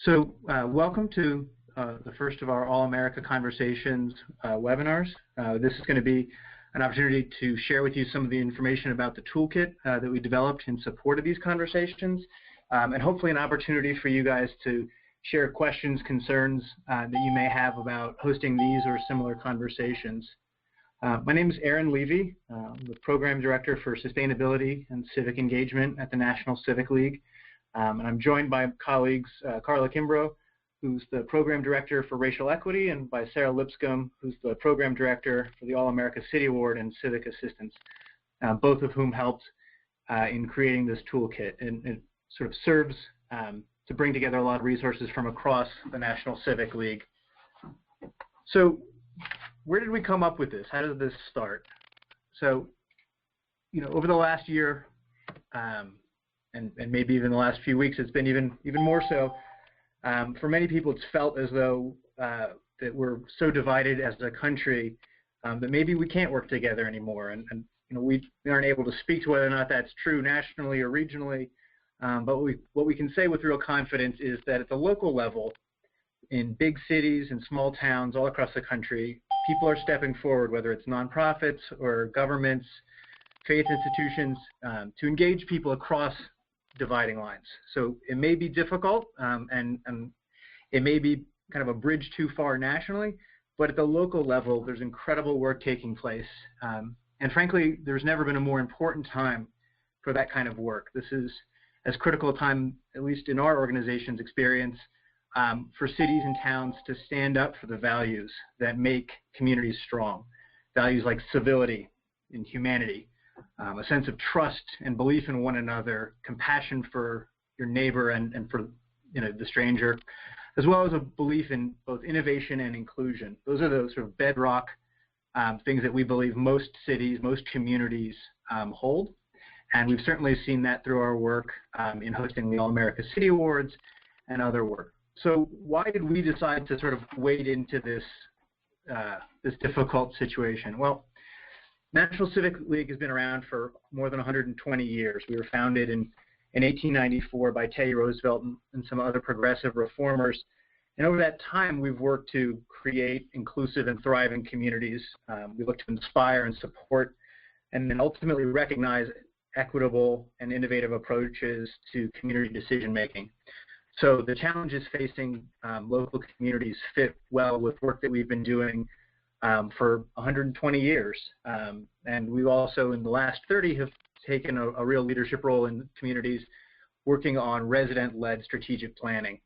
Welcome to the first of our All-America Conversations webinars. This is going to be an opportunity to share with you some of the information about the toolkit that we developed in support of these conversations, and hopefully an opportunity for you guys to share questions, concerns that you may have about hosting these or similar conversations. My name is Aaron Levy. I'm the Program Director for Sustainability and Civic Engagement at the National Civic League. And I'm joined by colleagues Carla Kimbrough, who's the Program Director for Racial Equity, and by Sarah Lipscomb, who's the Program Director for the All-America City Award and Civic Assistance, both of whom helped in creating this toolkit. And it sort of serves to bring together a lot of resources from across the National Civic League. So where did we come up with this? How did this start? So, over the last year, and maybe even the last few weeks, it's been even more so. For many people, it's felt as though that we're so divided as a country that maybe we can't work together anymore. And we aren't able to speak to whether or not that's true nationally or regionally. But what we can say with real confidence is that at the local level, in big cities and small towns all across the country, people are stepping forward, whether it's nonprofits or governments, faith institutions, to engage people across dividing lines. So it may be difficult, and it may be kind of a bridge too far nationally, but at the local level, there's incredible work taking place. And frankly, there's never been a more important time for that kind of work. This is as critical a time, at least in our organization's experience, for cities and towns to stand up for the values that make communities strong. Values like civility and humanity, a sense of trust and belief in one another, compassion for your neighbor and for the stranger, as well as a belief in both innovation and inclusion. Those are the sort of bedrock things that we believe most cities, most communities hold. And we've certainly seen that through our work in hosting the All-America City Awards and other work. So why did we decide to sort of wade into this difficult situation? Well, National Civic League has been around for more than 120 years. We were founded in 1894 by Teddy Roosevelt and some other progressive reformers. And over that time, we've worked to create inclusive and thriving communities. We look to inspire and support, and then ultimately recognize equitable and innovative approaches to community decision-making. So the challenges facing local communities fit well with work that we've been doing for 120 years. And we've also, in the last 30, have taken a real leadership role in communities working on resident-led strategic planning.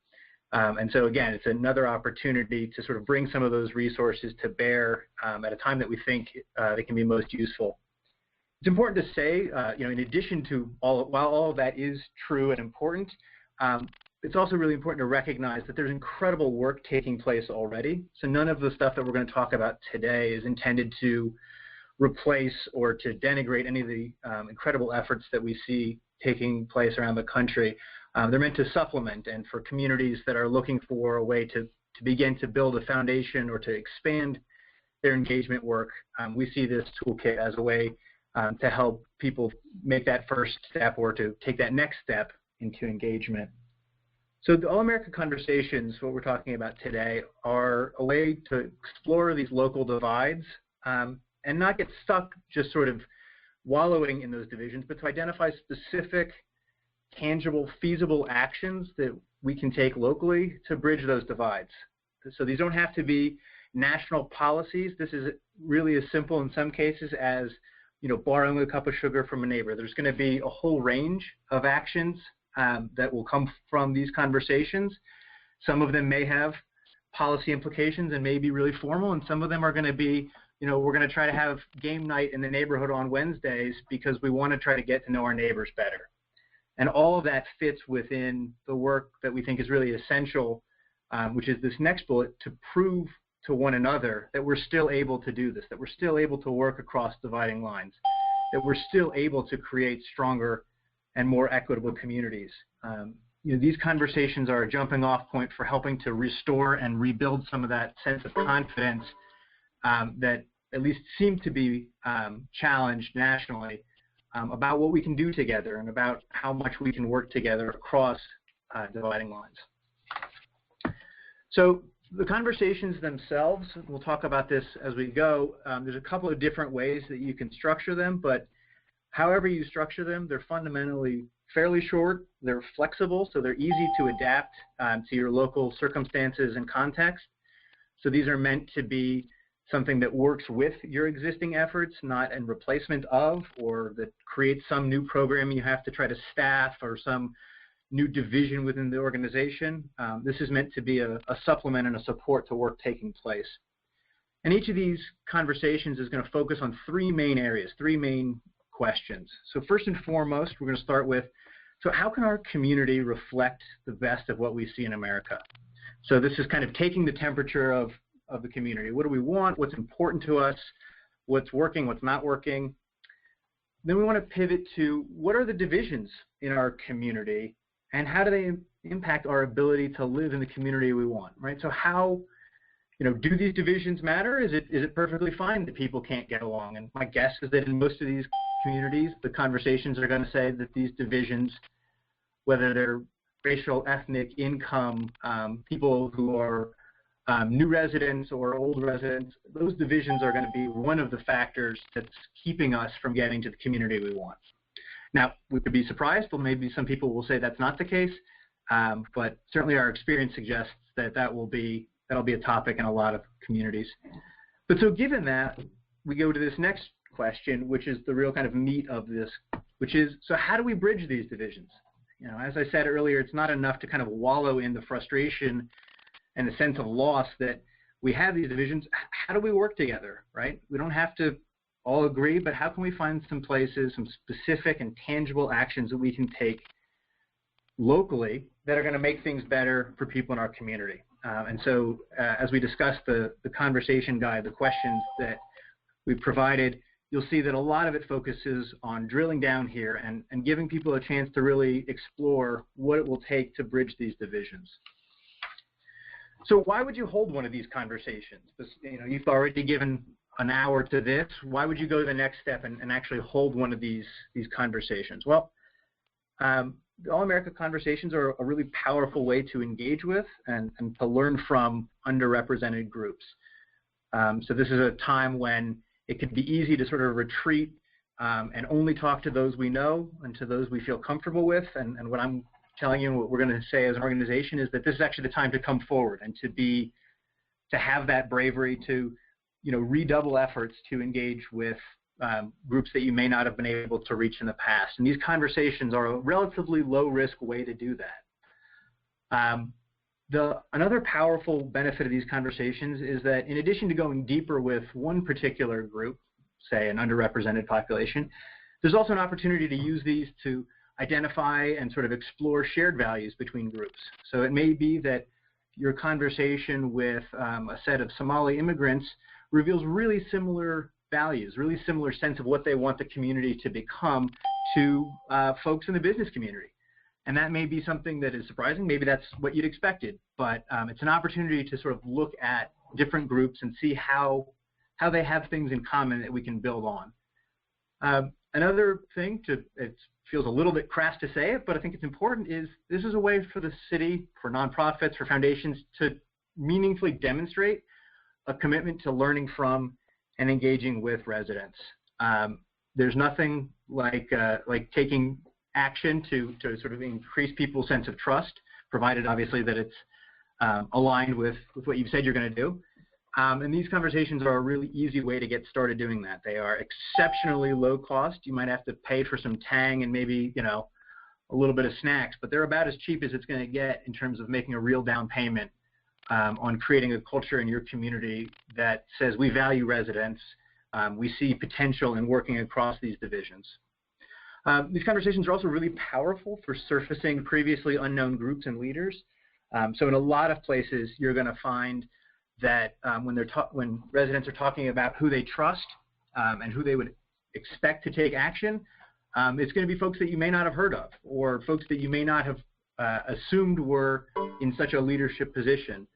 And so, again, it's another opportunity to sort of bring some of those resources to bear at a time that we think they can be most useful. It's important to say, in addition to while all of that is true and important, it's also really important to recognize that there's incredible work taking place already. So none of the stuff that we're going to talk about today is intended to replace or to denigrate any of the incredible efforts that we see taking place around the country. They're meant to supplement, and for communities that are looking for a way to begin to build a foundation or to expand their engagement work, we see this toolkit as a way to help people make that first step or to take that next step into engagement. So the All-America Conversations, what we're talking about today, are a way to explore these local divides and not get stuck just sort of wallowing in those divisions, but to identify specific, tangible, feasible actions that we can take locally to bridge those divides. So these don't have to be national policies. This is really as simple in some cases as borrowing a cup of sugar from a neighbor. There's going to be a whole range of actions that will come from these conversations. Some of them may have policy implications and may be really formal, and some of them are going to be, we're going to try to have game night in the neighborhood on Wednesdays because we want to try to get to know our neighbors better. And all of that fits within the work that we think is really essential, which is this next bullet, to prove to one another that we're still able to do this, that we're still able to work across dividing lines, that we're still able to create stronger and more equitable communities. These conversations are a jumping off point for helping to restore and rebuild some of that sense of confidence that at least seem to be challenged nationally about what we can do together and about how much we can work together across dividing lines. So the conversations themselves, we'll talk about this as we go. There's a couple of different ways that you can structure them, but however you structure them, they're fundamentally fairly short. They're flexible, so they're easy to adapt to your local circumstances and context. So these are meant to be something that works with your existing efforts, not in replacement of, or that creates some new program you have to try to staff or some new division within the organization. This is meant to be a supplement and a support to work taking place. And each of these conversations is going to focus on three main areas, three main questions. So first and foremost, we're going to start with, so how can our community reflect the best of what we see in America? So this is kind of taking the temperature of the community. What do we want? What's important to us? What's working? What's not working? Then we want to pivot to what are the divisions in our community and how do they impact our ability to live in the community we want, right? So how, do these divisions matter? Is it perfectly fine that people can't get along? And my guess is that in most of these communities, the conversations are going to say that these divisions, whether they're racial, ethnic, income, people who are new residents or old residents, those divisions are going to be one of the factors that's keeping us from getting to the community we want. Now, we could be surprised, but maybe some people will say that's not the case, but certainly our experience suggests that that'll be a topic in a lot of communities. But so given that, we go to this next question, which is the real kind of meat of this, which is, so how do we bridge these divisions? As I said earlier, it's not enough to kind of wallow in the frustration and the sense of loss that we have these divisions. How do we work together, right? We don't have to all agree, but how can we find some places, some specific and tangible actions that we can take locally that are going to make things better for people in our community? And so as we discuss the conversation guide, the questions that we provided, you'll see that a lot of it focuses on drilling down here and giving people a chance to really explore what it will take to bridge these divisions. So why would you hold one of these conversations? You've already given an hour to this. Why would you go to the next step and actually hold one of these conversations? Well, the All-America Conversations are a really powerful way to engage with and to learn from underrepresented groups. So this is a time when it can be easy to sort of retreat and only talk to those we know and to those we feel comfortable with. And what I'm telling you, what we're going to say as an organization is that this is actually the time to come forward and to have that bravery to redouble efforts to engage with groups that you may not have been able to reach in the past. And these conversations are a relatively low-risk way to do that. Another powerful benefit of these conversations is that in addition to going deeper with one particular group, say an underrepresented population, there's also an opportunity to use these to identify and sort of explore shared values between groups. So it may be that your conversation with a set of Somali immigrants reveals really similar values, really similar sense of what they want the community to become to folks in the business community. And that may be something that is surprising. Maybe that's what you'd expected, but it's an opportunity to sort of look at different groups and see how they have things in common that we can build on. Another thing, it feels a little bit crass to say it, but I think it's important, is this is a way for the city, for nonprofits, for foundations to meaningfully demonstrate a commitment to learning from and engaging with residents. There's nothing like taking action to sort of increase people's sense of trust, provided obviously that it's aligned with what you've said you're going to do. And these conversations are a really easy way to get started doing that. They are exceptionally low cost. You might have to pay for some tang and maybe a little bit of snacks, but they're about as cheap as it's going to get in terms of making a real down payment on creating a culture in your community that says we value residents, we see potential in working across these divisions. These conversations are also really powerful for surfacing previously unknown groups and leaders. So in a lot of places, you're going to find that when residents are talking about who they trust and who they would expect to take action, it's going to be folks that you may not have heard of or folks that you may not have assumed were in such a leadership position.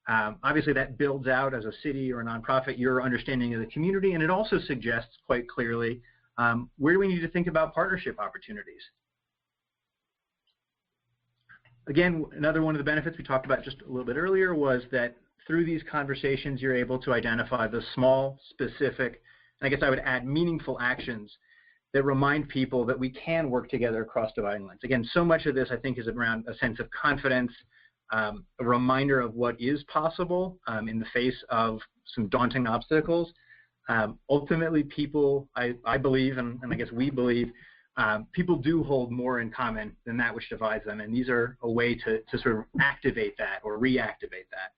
Obviously, that builds out as a city or a nonprofit your understanding of the community, and it also suggests quite clearly where do we need to think about partnership opportunities. Again, another one of the benefits we talked about just a little bit earlier was that through these conversations, you're able to identify the small, specific, and I guess I would add meaningful actions that remind people that we can work together across dividing lines. Again, so much of this, I think, is around a sense of confidence, a reminder of what is possible in the face of some daunting obstacles. Ultimately, people, I believe, and I guess we believe, people do hold more in common than that which divides them, and these are a way to sort of activate that or reactivate that.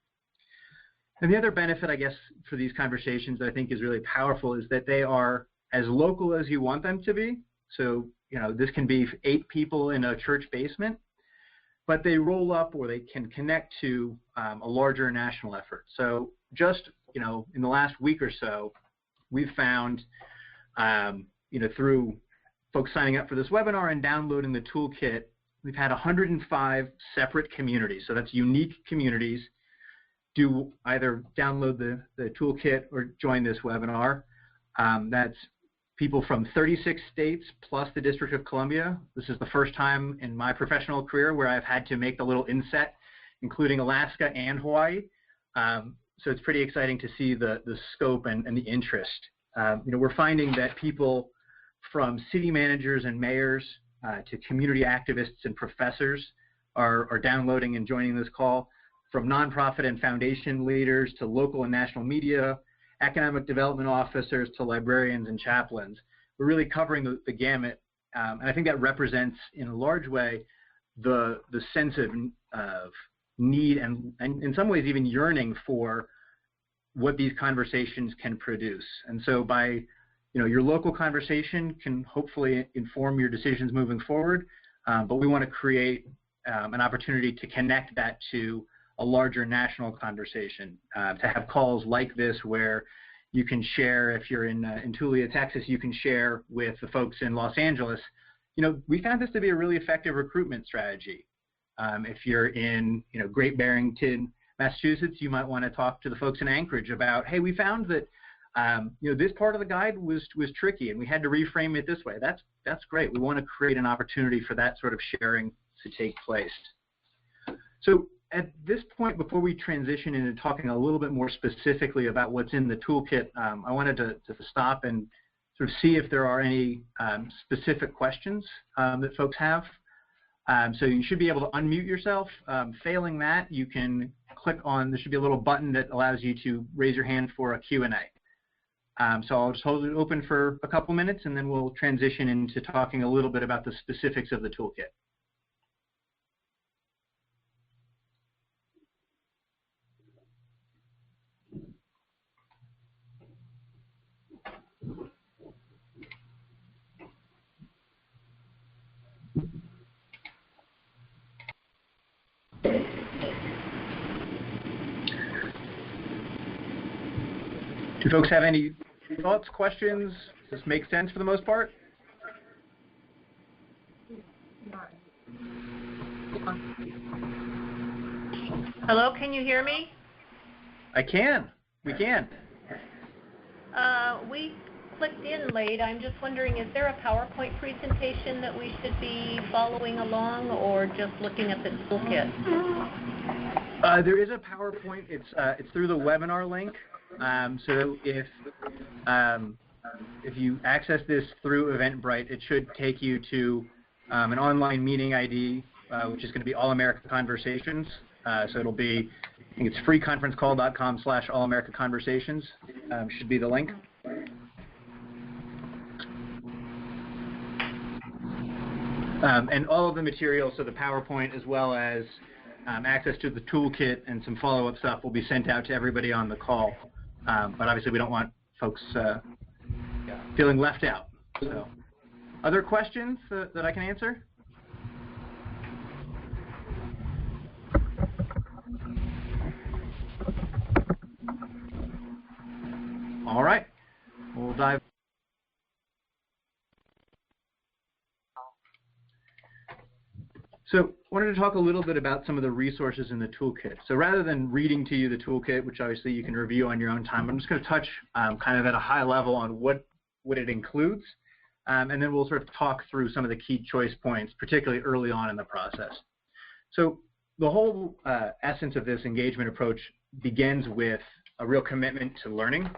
And the other benefit, I guess, for these conversations that I think is really powerful is that they are as local as you want them to be. So, you know, this can be 8 people in a church basement, but they roll up or they can connect to a larger national effort. So just, you know, in the last week or so, we've found, you know, through folks signing up for this webinar and downloading the toolkit, we've had 105 separate communities. So that's unique communities do either download the toolkit or join this webinar. That's people from 36 states plus the District of Columbia. This is the first time in my professional career where I've had to make the little inset, including Alaska and Hawaii. So it's pretty exciting to see the scope and the interest. You know, we're finding that people from city managers and mayors to community activists and professors are downloading and joining this call, from nonprofit and foundation leaders to local and national media, economic development officers to librarians and chaplains. We're really covering the gamut, and I think that represents, in a large way, the sense of need and in some ways even yearning for what these conversations can produce. And so by, you know, your local conversation can hopefully inform your decisions moving forward, but we want to create an opportunity to connect that to a larger national conversation, to have calls like this where you can share, if you're in Tulia, Texas, you can share with the folks in Los Angeles. You know, we found this to be a really effective recruitment strategy. If you're in, you know, Great Barrington, Massachusetts, you might want to talk to the folks in Anchorage about, hey, we found that, you know, this part of the guide was tricky and we had to reframe it this way. That's great. We want to create an opportunity for that sort of sharing to take place. So at this point, before we transition into talking a little bit more specifically about what's in the toolkit, I wanted to stop and sort of see if there are any specific questions that folks have. So you should be able to unmute yourself. Failing that, you can click on, there should be a little button that allows you to raise your hand for a Q&A. So I'll just hold it open for a couple minutes and then we'll transition into talking a little bit about the specifics of the toolkit. Do folks have any thoughts, questions? Does this make sense for the most part? Hello, can you hear me? I can. We can. We clicked in late. I'm just wondering, is there a PowerPoint presentation that we should be following along or just looking at the toolkit? There is a PowerPoint. It's through the webinar link. So if you access this through Eventbrite, it should take you to an online meeting ID, which is going to be All-AmericaConversations. So it'll be, I think it's freeconferencecall.com/AllAmericaConversations should be the link. And all of the materials, so the PowerPoint as well as access to the toolkit and some follow-up stuff will be sent out to everybody on the call. But obviously we don't want folks feeling left out. So, other questions that I can answer? All right, we'll dive. So I wanted to talk a little bit about some of the resources in the toolkit. So rather than reading to you the toolkit, which obviously you can review on your own time, I'm just going to touch kind of at a high level on what it includes, and then we'll sort of talk through some of the key choice points, particularly early on in the process. So the whole essence of this engagement approach begins with a real commitment to learning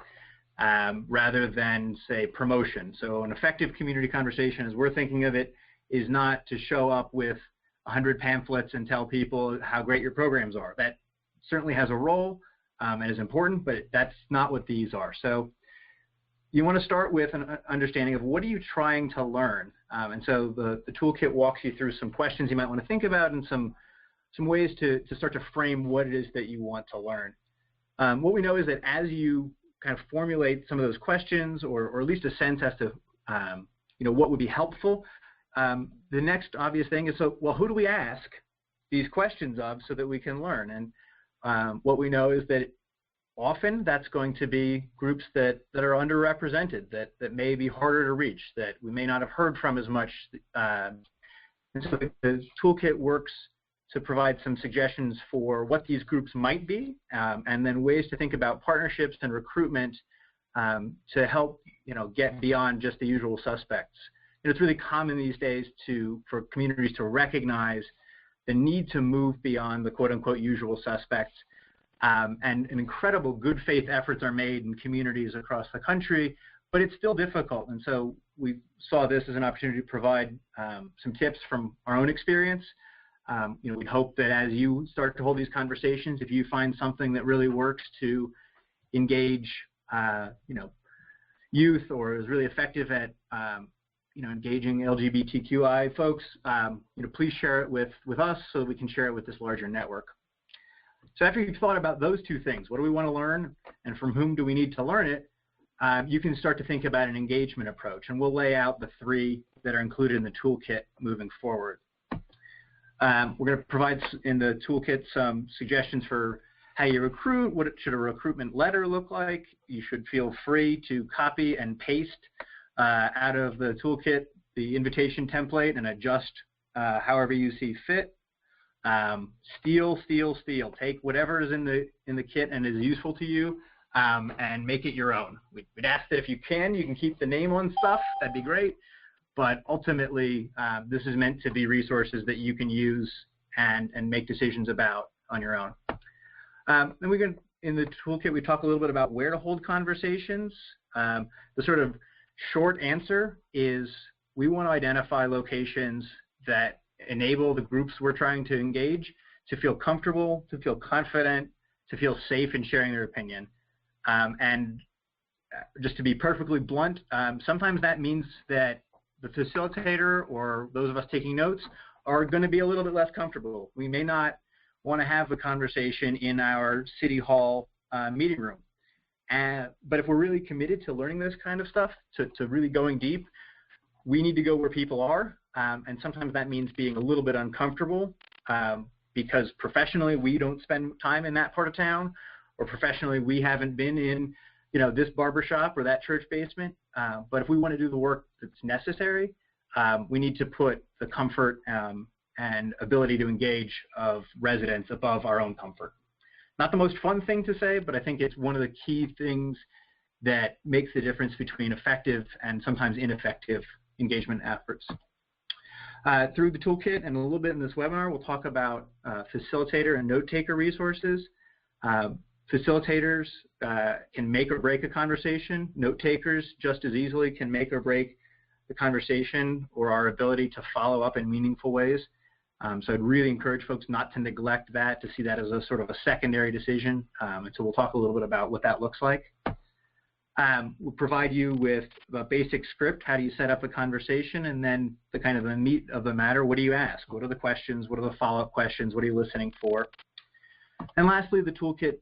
rather than, say, promotion. So an effective community conversation, as we're thinking of it, is not to show up with 100 pamphlets and tell people how great your programs are. That certainly has a role and is important, but that's not what these are. So you want to start with an understanding of what are you trying to learn. And so the toolkit walks you through some questions you might want to think about and some ways to start to frame what it is that you want to learn. What we know is that as you kind of formulate some of those questions, or at least a sense as to what would be helpful, the next obvious thing is, so, well, who do we ask these questions of so that we can learn? And what we know is that often that's going to be groups that are underrepresented, that may be harder to reach, that we may not have heard from as much. And so the toolkit works to provide some suggestions for what these groups might be, and then ways to think about partnerships and recruitment to help get beyond just the usual suspects. It's really common these days for communities to recognize the need to move beyond the quote-unquote usual suspects, and an incredible good faith efforts are made in communities across the country, but it's still difficult. And so we saw this as an opportunity to provide some tips from our own experience. We hope that as you start to hold these conversations, if you find something that really works to engage, youth, or is really effective at, engaging LGBTQI folks, please share it with us so that we can share it with this larger network. So after you've thought about those two things, what do we want to learn and from whom do we need to learn it, you can start to think about an engagement approach, and we'll lay out the three that are included in the toolkit moving forward. We're going to provide in the toolkit some suggestions for how you recruit. What should a recruitment letter look like? You should feel free to copy and paste out of the toolkit the invitation template and adjust however you see fit. Steal. Take whatever is in the kit and is useful to you and make it your own. We'd ask that if you can keep the name on stuff. That'd be great. But ultimately, this is meant to be resources that you can use and make decisions about on your own. Then in the toolkit, we talk a little bit about where to hold conversations. The sort of short answer is we want to identify locations that enable the groups we're trying to engage to feel comfortable, to feel confident, to feel safe in sharing their opinion. And just to be perfectly blunt, sometimes that means that the facilitator or those of us taking notes are going to be a little bit less comfortable. We may not want to have a conversation in our city hall meeting room. But if we're really committed to learning this kind of stuff, to really going deep, we need to go where people are. And sometimes that means being a little bit uncomfortable because professionally we don't spend time in that part of town, or professionally we haven't been in this barbershop or that church basement. But if we want to do the work that's necessary, we need to put the comfort and ability to engage of residents above our own comfort. Not the most fun thing to say, but I think it's one of the key things that makes the difference between effective and sometimes ineffective engagement efforts. Through the toolkit and a little bit in this webinar, we'll talk about facilitator and note-taker resources. Facilitators can make or break a conversation. Note-takers just as easily can make or break the conversation or our ability to follow up in meaningful ways. So I'd really encourage folks not to neglect that, to see that as a sort of a secondary decision. And so we'll talk a little bit about what that looks like. We'll provide you with a basic script. How do you set up a conversation? And then the kind of the meat of the matter. What do you ask? What are the questions? What are the follow-up questions? What are you listening for? And lastly, the toolkit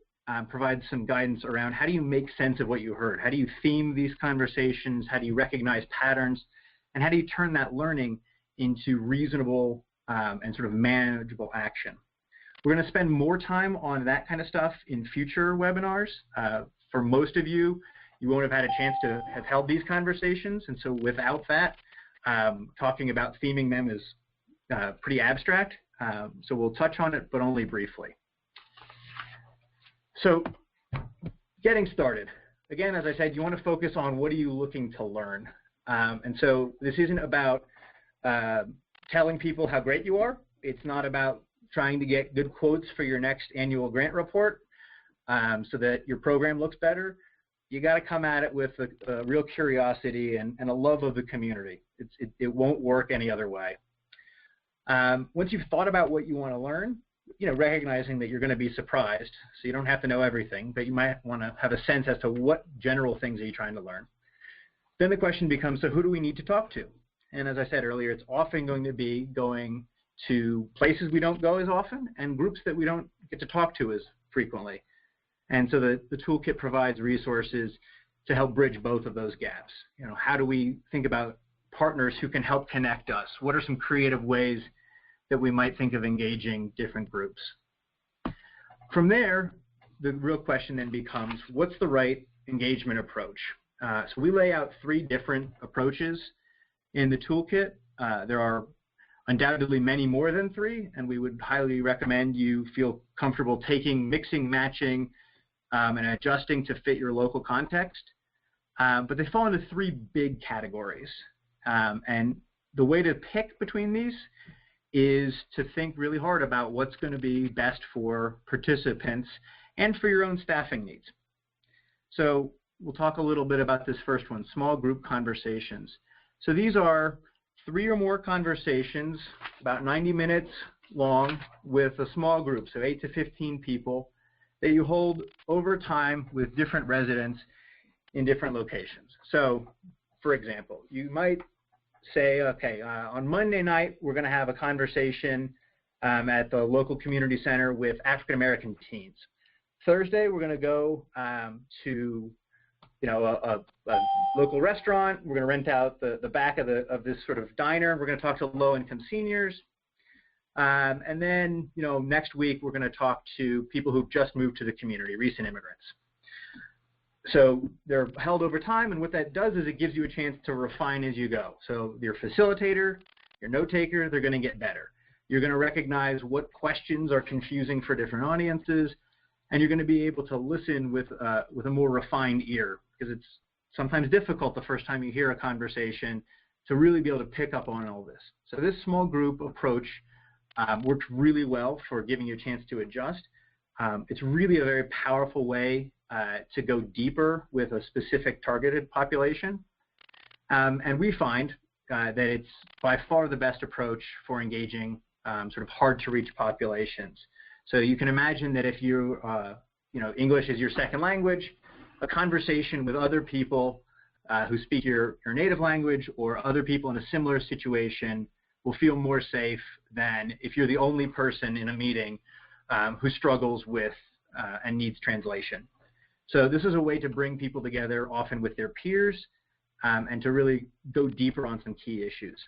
provides some guidance around how do you make sense of what you heard? How do you theme these conversations? How do you recognize patterns? And how do you turn that learning into reasonable and sort of manageable action? We're going to spend more time on that kind of stuff in future webinars. For most of you, you won't have had a chance to have held these conversations, and so without that, talking about theming them is pretty abstract. So we'll touch on it, but only briefly. So getting started. Again, as I said, you want to focus on what are you looking to learn. And so this isn't about telling people how great you are. It's not about trying to get good quotes for your next annual grant report so that your program looks better, you got to come at it with a real curiosity and a love of the community. It won't work any other way. Once you've thought about what you want to learn, recognizing that you're going to be surprised, so you don't have to know everything, but you might want to have a sense as to what general things are you trying to learn. Then the question becomes, so who do we need to talk to? And as I said earlier, it's often going to be going to places we don't go as often and groups that we don't get to talk to as frequently. And so the toolkit provides resources to help bridge both of those gaps. How do we think about partners who can help connect us? What are some creative ways that we might think of engaging different groups? From there, the real question then becomes, what's the right engagement approach? So we lay out 3 different approaches in the toolkit. There are undoubtedly many more than 3, and we would highly recommend you feel comfortable mixing, matching, and adjusting to fit your local context. But they fall into 3 big categories. And the way to pick between these is to think really hard about what's going to be best for participants and for your own staffing needs. So we'll talk a little bit about this first one, small group conversations. So these are 3 or more conversations, about 90 minutes long, with a small group, so 8 to 15 people, that you hold over time with different residents in different locations. So, for example, you might say, okay, on Monday night, we're going to have a conversation at the local community center with African-American teens. Thursday, we're going to go to a local restaurant. We're going to rent out the back of this sort of diner. We're going to talk to low-income seniors. And then, next week, we're going to talk to people who've just moved to the community, recent immigrants. So they're held over time, and what that does is it gives you a chance to refine as you go. So your facilitator, your note taker, they're going to get better. You're going to recognize what questions are confusing for different audiences, and you're going to be able to listen with a more refined ear, because it's sometimes difficult the first time you hear a conversation to really be able to pick up on all this. So this small group approach works really well for giving you a chance to adjust. It's really a very powerful way to go deeper with a specific targeted population. And we find that it's by far the best approach for engaging sort of hard-to-reach populations. So you can imagine that if you, English is your second language, a conversation with other people who speak your native language or other people in a similar situation will feel more safe than if you're the only person in a meeting who struggles with and needs translation. So this is a way to bring people together, often with their peers, and to really go deeper on some key issues.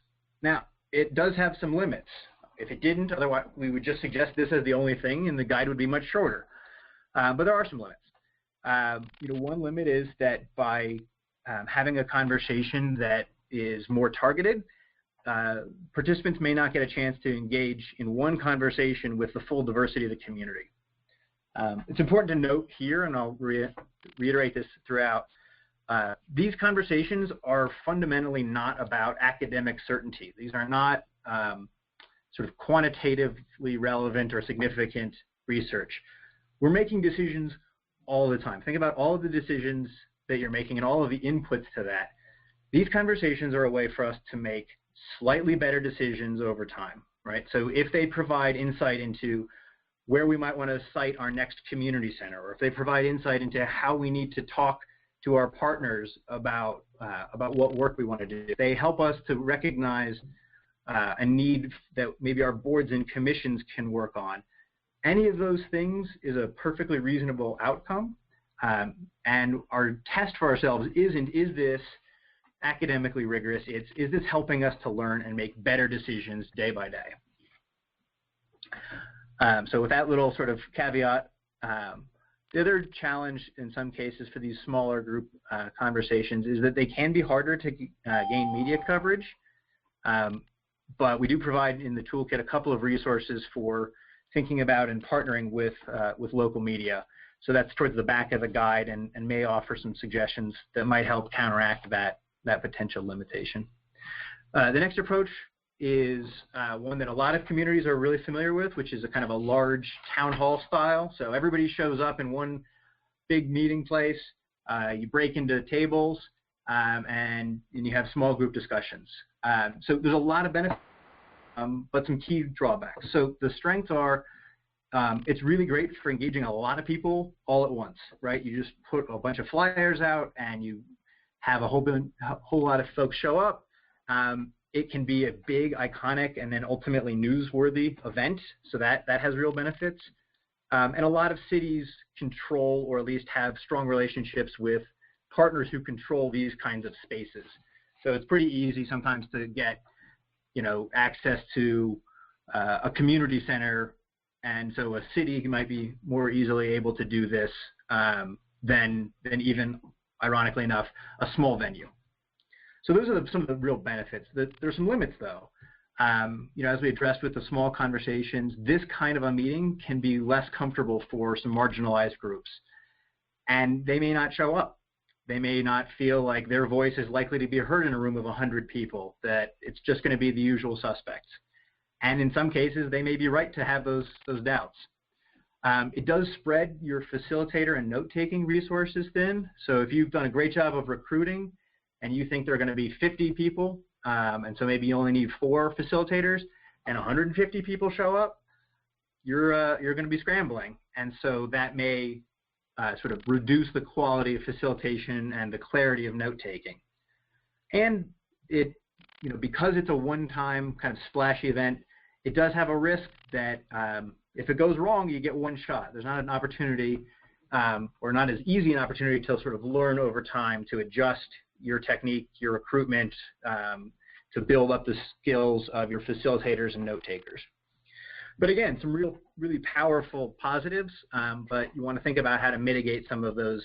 Now, it does have some limits. If it didn't, otherwise we would just suggest this as the only thing, and the guide would be much shorter. But there are some limits. One limit is that by having a conversation that is more targeted, participants may not get a chance to engage in one conversation with the full diversity of the community. It's important to note here, and I'll reiterate this throughout, these conversations are fundamentally not about academic certainty. These are not sort of quantitatively relevant or significant research. We're making decisions all the time. Think about all of the decisions that you're making and all of the inputs to that. These conversations are a way for us to make slightly better decisions over time, right? So if they provide insight into where we might want to site our next community center, or if they provide insight into how we need to talk to our partners about what work we want to do, they help us to recognize a need that maybe our boards and commissions can work on. Any of those things is a perfectly reasonable outcome, and our test for ourselves is this academically rigorous? Is this helping us to learn and make better decisions day by day? So with that little sort of caveat, the other challenge in some cases for these smaller group conversations is that they can be harder to gain media coverage, but we do provide in the toolkit a couple of resources for thinking about and partnering with local media. So that's towards the back of the guide and may offer some suggestions that might help counteract that potential limitation. The next approach is one that a lot of communities are really familiar with, which is a kind of a large town hall style. So everybody shows up in one big meeting place. You break into tables, and you have small group discussions. So there's a lot of benefits, but some key drawbacks. So the strengths are, it's really great for engaging a lot of people all at once, right? You just put a bunch of flyers out and you have a whole lot of folks show up. It can be a big, iconic, and then ultimately newsworthy event, so that has real benefits. And a lot of cities control, or at least have strong relationships with partners who control these kinds of spaces. So it's pretty easy sometimes to get, access to a community center, and so a city might be more easily able to do this than even, ironically enough, a small venue. So those are some of the real benefits. There's some limits, though. As we addressed with the small conversations, this kind of a meeting can be less comfortable for some marginalized groups, and they may not show up. They may not feel like their voice is likely to be heard in a room of 100 people, that it's just going to be the usual suspects. And in some cases, they may be right to have those doubts. It does spread your facilitator and note-taking resources thin. So if you've done a great job of recruiting and you think there are going to be 50 people, and so maybe you only need 4 facilitators, and 150 people show up, you're going to be scrambling. And so that may sort of reduce the quality of facilitation and the clarity of note-taking. And it, because it's a one-time kind of splashy event, it does have a risk that if it goes wrong, you get one shot. There's not an opportunity, or not as easy an opportunity to sort of learn over time to adjust your technique, your recruitment, to build up the skills of your facilitators and note takers. But again, some really powerful positives, but you want to think about how to mitigate some of those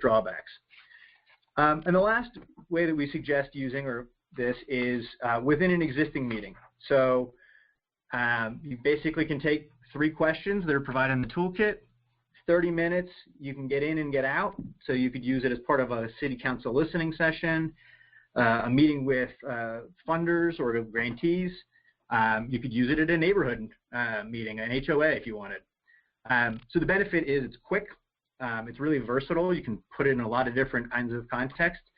drawbacks. And the last way that we suggest using this is within an existing meeting. So you basically can take 3 questions that are provided in the toolkit. 30 minutes, you can get in and get out. So you could use it as part of a city council listening session, a meeting with funders or grantees. You could use it at a neighborhood meeting, an HOA if you wanted. So the benefit is it's quick. It's really versatile. You can put it in a lot of different kinds of contexts.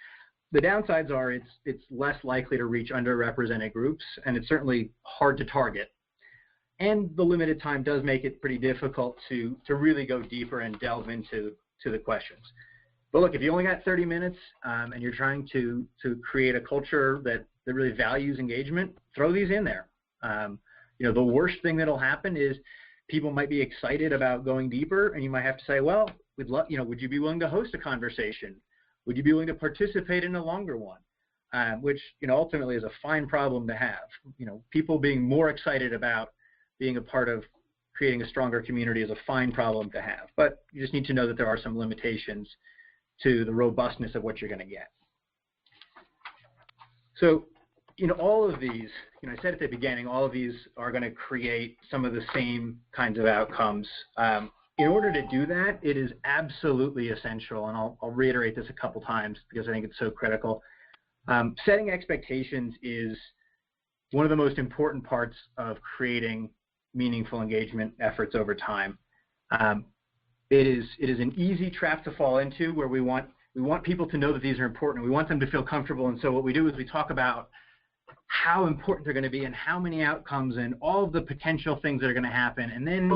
The downsides are it's less likely to reach underrepresented groups, and it's certainly hard to target. And the limited time does make it pretty difficult to really go deeper and delve into the questions. But look, if you only got 30 minutes and you're trying to create a culture that really values engagement, throw these in there. The worst thing that'll happen is people might be excited about going deeper, and you might have to say, well, would you be willing to host a conversation? Would you be willing to participate in a longer one? Which ultimately is a fine problem to have. People being more excited about being a part of creating a stronger community is a fine problem to have. But you just need to know that there are some limitations to the robustness of what you're going to get. So, all of these, I said at the beginning, all of these are going to create some of the same kinds of outcomes. In order to do that, it is absolutely essential, and I'll reiterate this a couple times because I think it's so critical. Setting expectations is one of the most important parts of creating meaningful engagement efforts over time. It is an easy trap to fall into where we want people to know that these are important. We want them to feel comfortable, and so what we do is we talk about how important they're going to be and how many outcomes and all of the potential things that are going to happen, and then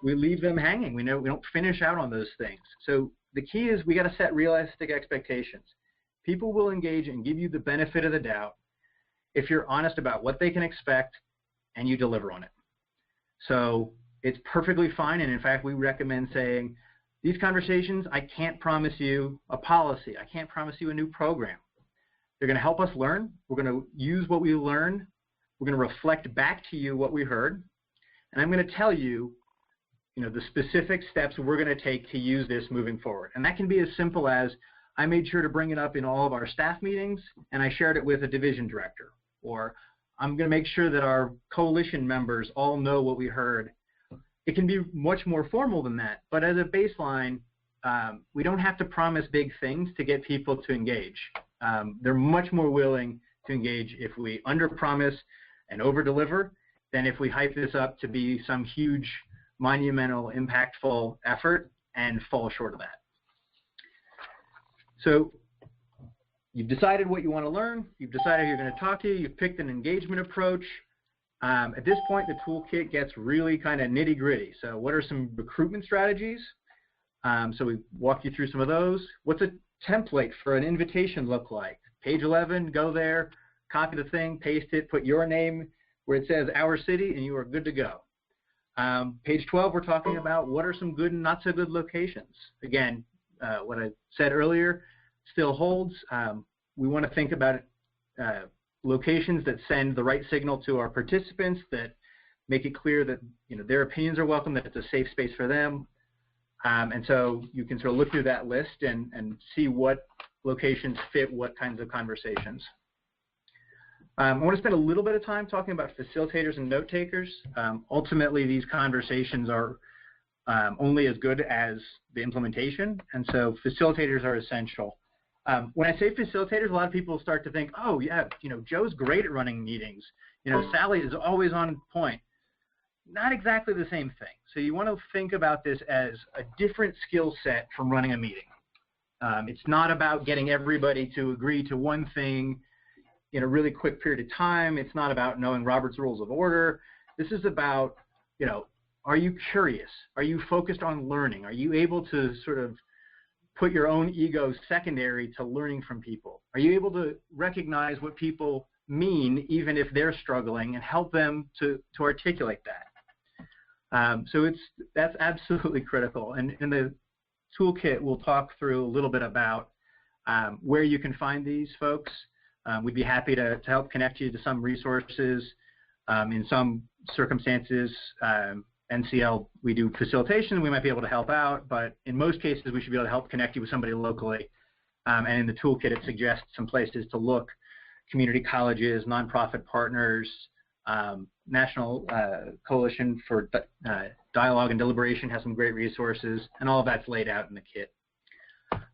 we leave them hanging. We don't finish out on those things. So the key is we got to set realistic expectations. People will engage and give you the benefit of the doubt if you're honest about what they can expect and you deliver on it. So it's perfectly fine, and in fact, we recommend saying, these conversations, I can't promise you a policy. I can't promise you a new program. They're going to help us learn. We're going to use what we learn. We're going to reflect back to you what we heard, and I'm going to tell you, the specific steps we're going to take to use this moving forward. And that can be as simple as I made sure to bring it up in all of our staff meetings, and I shared it with a division director, or I'm going to make sure that our coalition members all know what we heard. It can be much more formal than that, but as a baseline, we don't have to promise big things to get people to engage. They're much more willing to engage if we underpromise and over-deliver than if we hype this up to be some huge, monumental, impactful effort and fall short of that. So you've decided what you want to learn. You've decided who you're going to talk to. You've picked an engagement approach. At this point, the toolkit gets really kind of nitty-gritty. So what are some recruitment strategies? So we walk you through some of those. What's a template for an invitation look like? Page 11, go there, copy the thing, paste it, put your name where it says our city, and you are good to go. Page 12, we're talking about what are some good and not so good locations. Again, what I said earlier still holds. We want to think about locations that send the right signal to our participants, that make it clear that their opinions are welcome, that it's a safe space for them. And so you can sort of look through that list and see what locations fit what kinds of conversations. I want to spend a little bit of time talking about facilitators and note takers. Ultimately, these conversations are only as good as the implementation, and so facilitators are essential. When I say facilitators, a lot of people start to think, oh yeah, Joe's great at running meetings. Sally is always on point. Not exactly the same thing. So you want to think about this as a different skill set from running a meeting. It's not about getting everybody to agree to one thing in a really quick period of time. It's not about knowing Robert's Rules of Order. This is about, are you curious? Are you focused on learning? Are you able to sort of put your own ego secondary to learning from people? Are you able to recognize what people mean even if they're struggling and help them to articulate that? So that's absolutely critical. And in the toolkit, we'll talk through a little bit about where you can find these folks. We'd be happy to help connect you to some resources. In some circumstances, NCL, we do facilitation, we might be able to help out, but in most cases, we should be able to help connect you with somebody locally. And in the toolkit, it suggests some places to look: community colleges, nonprofit partners, National Coalition for Dialogue and Deliberation has some great resources, and all of that's laid out in the kit.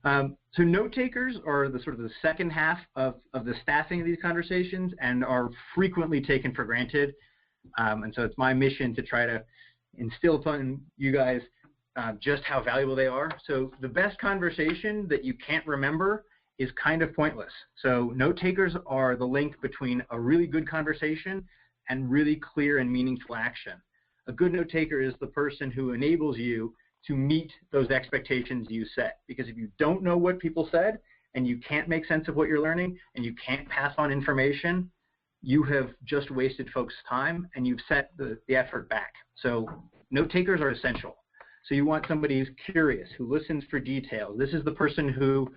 So note takers are the sort of the second half of the staffing of these conversations and are frequently taken for granted. And so it's my mission to try to instill upon you guys just how valuable they are. So the best conversation that you can't remember is kind of pointless. So note takers are the link between a really good conversation and really clear and meaningful action. A good note taker is the person who enables you to meet those expectations you set. Because if you don't know what people said and you can't make sense of what you're learning and you can't pass on information, you have just wasted folks' time and you've set the effort back. So note takers are essential. So you want somebody who's curious, who listens for details. This is the person who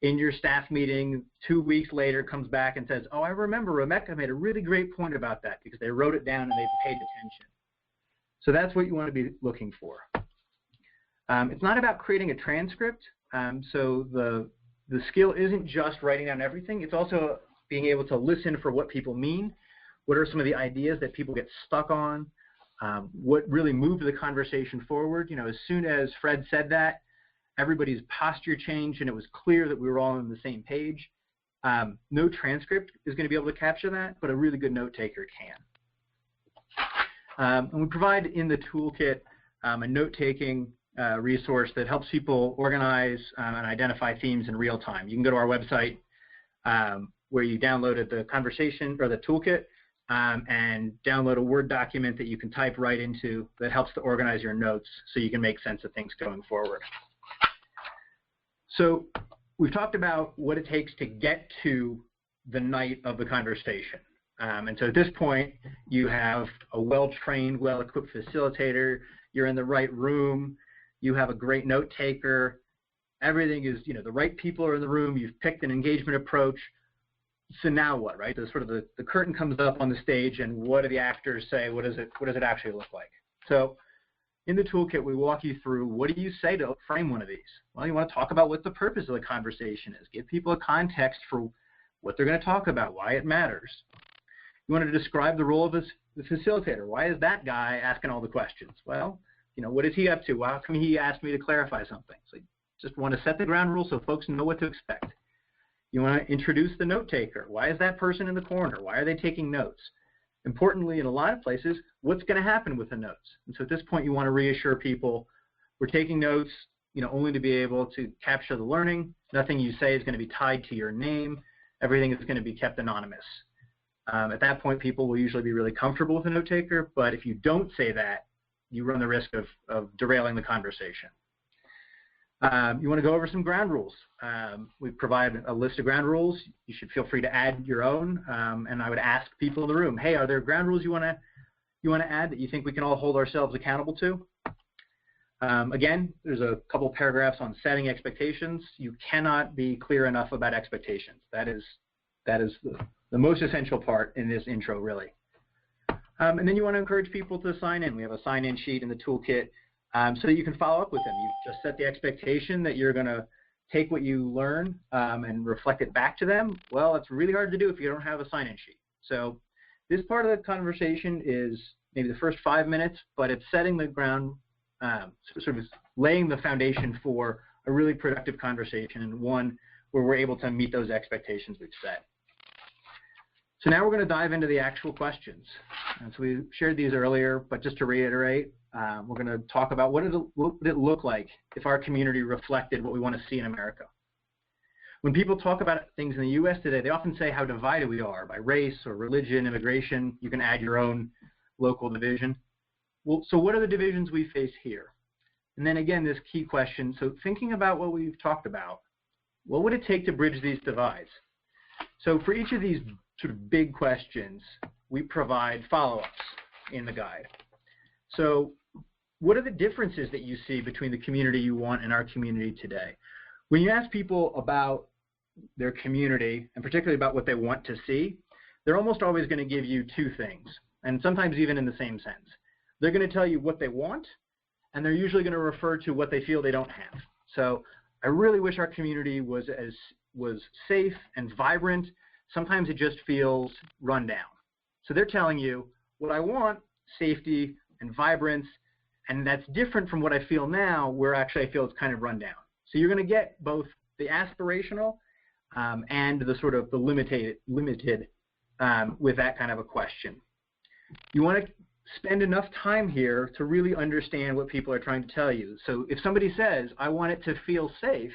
in your staff meeting 2 weeks later comes back and says, oh, I remember Rebecca made a really great point about that, because they wrote it down and they paid attention. So that's what you want to be looking for. It's not about creating a transcript. So the skill isn't just writing down everything. It's also being able to listen for what people mean. What are some of the ideas that people get stuck on? What really moved the conversation forward? As soon as Fred said that, everybody's posture changed and it was clear that we were all on the same page. No transcript is going to be able to capture that, but a really good note taker can. And we provide in the toolkit a note-taking resource that helps people organize and identify themes in real time. You can go to our website where you downloaded the conversation or the toolkit and download a Word document that you can type right into that helps to organize your notes so you can make sense of things going forward. So we've talked about what it takes to get to the night of the conversation. And so at this point, you have a well-trained, well-equipped facilitator. You're in the right room. You have a great note taker. Everything is, the right people are in the room. You've picked an engagement approach. So now what, right? The curtain comes up on the stage, and what do the actors say? What does it actually look like? So in the toolkit, we walk you through, what do you say to frame one of these? Well, you want to talk about what the purpose of the conversation is. Give people a context for what they're going to talk about, why it matters. You want to describe the role of the facilitator. Why is that guy asking all the questions? Well, what is he up to? How come he asked me to clarify something? So you just want to set the ground rules so folks know what to expect. You want to introduce the note taker. Why is that person in the corner? Why are they taking notes? importantly, in a lot of places, what's going to happen with the notes. And so at this point, you want to reassure people, we're taking notes, only to be able to capture the learning. Nothing you say is going to be tied to your name. Everything is going to be kept anonymous. At that point, people will usually be really comfortable with a note taker, but if you don't say that, you run the risk of derailing the conversation. You want to go over some ground rules. We provide a list of ground rules. You should feel free to add your own, and I would ask people in the room, hey, are there ground rules you want to add that you think we can all hold ourselves accountable to? Again, there's a couple paragraphs on setting expectations. You cannot be clear enough about expectations. That is the most essential part in this intro, really. And then you want to encourage people to sign in. We have a sign-in sheet in the toolkit so that you can follow up with them. You just set the expectation that you're going to take what you learn and reflect it back to them. Well, it's really hard to do if you don't have a sign-in sheet. So this part of the conversation is maybe the first 5 minutes, but it's setting the ground, sort of laying the foundation for a really productive conversation and one where we're able to meet those expectations we've set. So now we're going to dive into the actual questions. And so we shared these earlier, but just to reiterate, we're going to talk about what would it look like if our community reflected what we want to see in America. When people talk about things in the U.S. today, they often say how divided we are by race or religion, immigration. You can add your own local division. Well, so what are the divisions we face here? And then again, this key question, so thinking about what we've talked about, what would it take to bridge these divides? So for each of these sort of big questions, we provide follow-ups in the guide. So what are the differences that you see between the community you want and our community today? When you ask people about their community, and particularly about what they want to see, they're almost always going to give you two things, and sometimes even in the same sense. They're going to tell you what they want, and they're usually going to refer to what they feel they don't have. So I really wish our community was safe and vibrant. Sometimes it just feels run down. So they're telling you what I want, safety and vibrance, and that's different from what I feel now, where actually I feel it's kind of run down. So you're going to get both the aspirational and the sort of the limited with that kind of a question. You want to spend enough time here to really understand what people are trying to tell you. So if somebody says, I want it to feel safe,